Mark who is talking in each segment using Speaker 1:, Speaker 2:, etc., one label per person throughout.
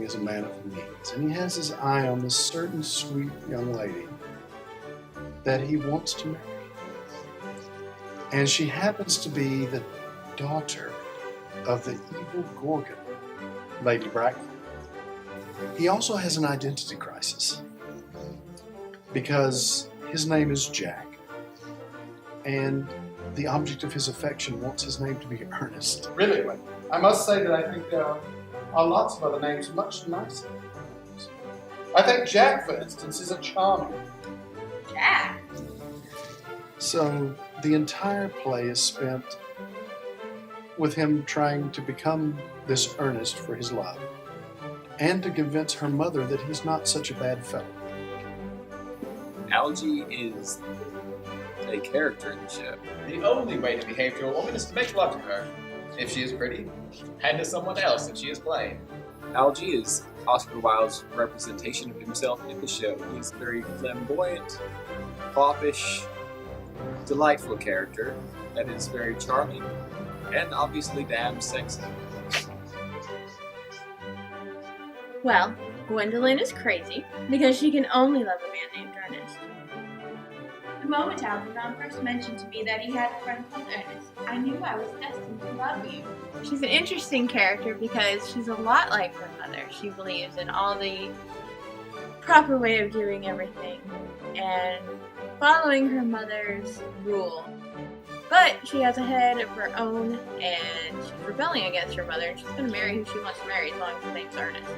Speaker 1: is a man of means, and he has his eye on this certain sweet young lady that he wants to marry. And she happens to be the daughter of the evil Gorgon, Lady Bracknell. He also has an identity crisis because his name is Jack, and the object of his affection wants his name to be Ernest. Really, I must say that I think there are lots of other names much nicer. I think Jack, for instance, is a charming.
Speaker 2: Jack?
Speaker 1: So the entire play is spent with him trying to become this Ernest for his love, and to convince her mother that he's not such a bad fellow.
Speaker 3: Algie is a character in the show.
Speaker 4: The only way to behave to a woman is to make love to her, if she is pretty, and to someone else if she is plain.
Speaker 3: Algie is Oscar Wilde's representation of himself in the show. He's a very flamboyant, foppish, delightful character that is very charming and obviously damn sexy.
Speaker 2: Well, Gwendolyn is crazy because she can only love a man named Ernest. The moment Algernon first mentioned to me that he had a friend called Ernest, I knew I was destined to love you. She's an interesting character because she's a lot like her mother. She believes in all the proper way of doing everything and following her mother's rule. But she has a head of her own, and she's rebelling against her mother, and she's going to marry who she wants to marry as long as her name's Ernest.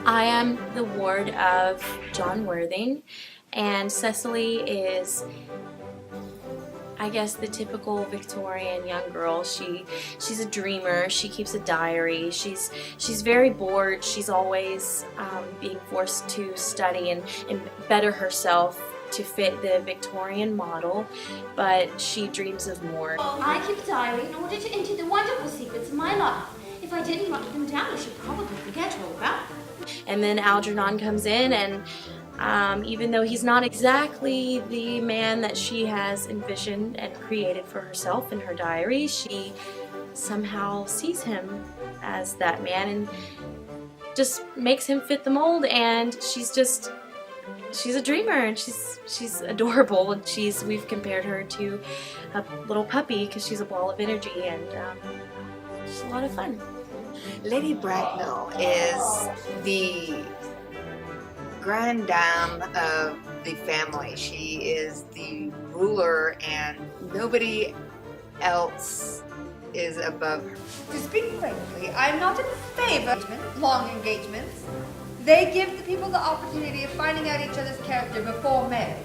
Speaker 5: I am the ward of John Worthing, and Cecily is, I guess, the typical Victorian young girl. She's a dreamer. She keeps a diary. She's very bored. She's always being forced to study and better herself to fit the Victorian model, but she dreams of more.
Speaker 6: I keep a diary in order to enter the wonderful secrets of my life. If I didn't write them down, I should probably forget all about them.
Speaker 5: And then Algernon comes in, and even though he's not exactly the man that she has envisioned and created for herself in her diary, she somehow sees him as that man and just makes him fit the mold, and she's a dreamer, and she's adorable, and we've compared her to a little puppy because she's a ball of energy, and she's a lot of fun.
Speaker 7: Lady Bracknell is the grande dame of the family. She is the ruler, and nobody else is above her.
Speaker 8: To speak frankly, I'm not in favor of long engagements. They give the people the opportunity of finding out each other's character before marriage,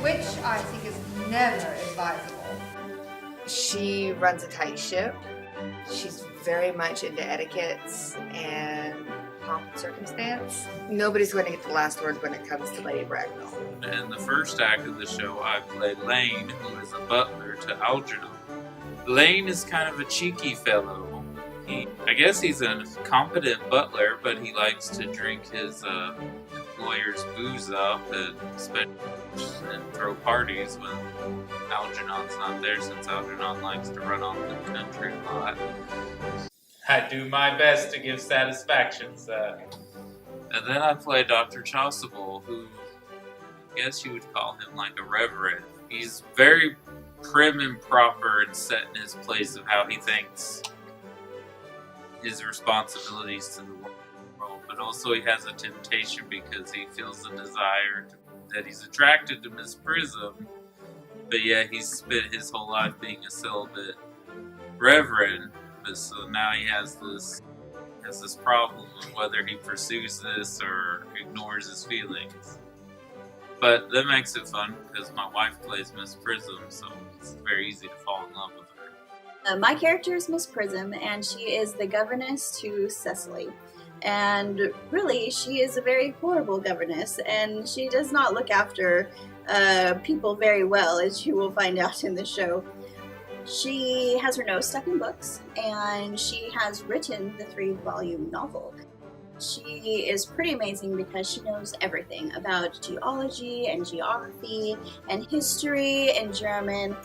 Speaker 8: which I think is never advisable.
Speaker 7: She runs a tight ship. She's very much into etiquettes and pomp and circumstance. Nobody's going to get the last word when it comes to Lady Bracknell.
Speaker 9: In the first act of the show, I played Lane, who is a butler to Algernon. Lane is kind of a cheeky fellow. I guess he's a competent butler, but he likes to drink his employer's booze up and throw parties when Algernon's not there, since Algernon likes to run off the country a lot.
Speaker 4: I do my best to give satisfaction, sir.
Speaker 9: And then I play Dr. Chasuble, who I guess you would call him like a reverend. He's very prim and proper and set in his place of how he thinks his responsibilities to the world, but also he has a temptation because he feels a desire that he's attracted to Miss Prism, but yet he's spent his whole life being a celibate reverend. But so now he has this problem of whether he pursues this or ignores his feelings. But that makes it fun because my wife plays Miss Prism, so it's very easy to fall in love with her.
Speaker 10: My character is Miss Prism, and she is the governess to Cecily. And really, she is a very horrible governess, and she does not look after people very well, as you will find out in the show. She has her nose stuck in books, and she has written the 3-volume novel. She is pretty amazing because she knows everything about geology and geography and history and German,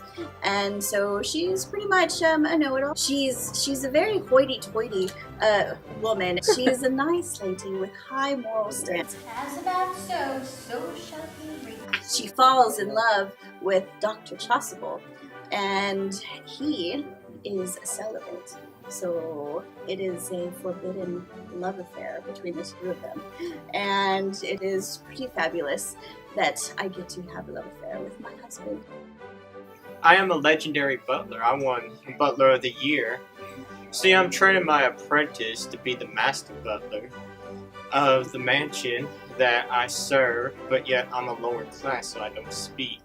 Speaker 10: and so she's pretty much a know-it-all. She's a very hoity-toity woman. She's a nice lady with high moral standards.
Speaker 6: As about so, so shall he reap.
Speaker 10: She falls in love with Dr. Chasuble, and he is celibate. So it is a forbidden love affair between the two of them. And it is pretty fabulous that I get to have a love affair with my husband.
Speaker 11: I am a legendary butler. I won Butler of the Year. See, I'm training my apprentice to be the master butler of the mansion that I serve, but yet I'm a lower class, so I don't speak.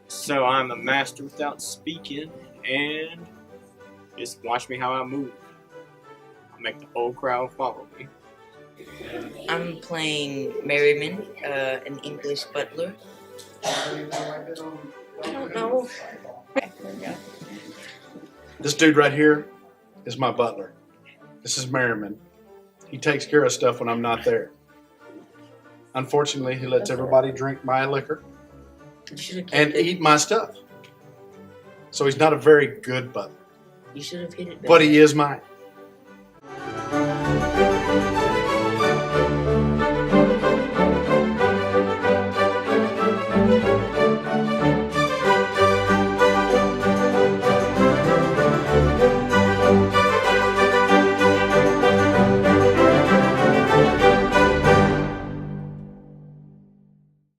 Speaker 11: So I'm a master without speaking, and just watch me how I move. I'll make the whole crowd follow me.
Speaker 12: I'm playing Merriman, an English butler. I don't know.
Speaker 1: This dude right here is my butler. This is Merriman. He takes care of stuff when I'm not there. Unfortunately, he lets everybody drink my liquor and eat my stuff. So he's not a very good butler.
Speaker 12: You should have hit it better.
Speaker 1: But he is mine.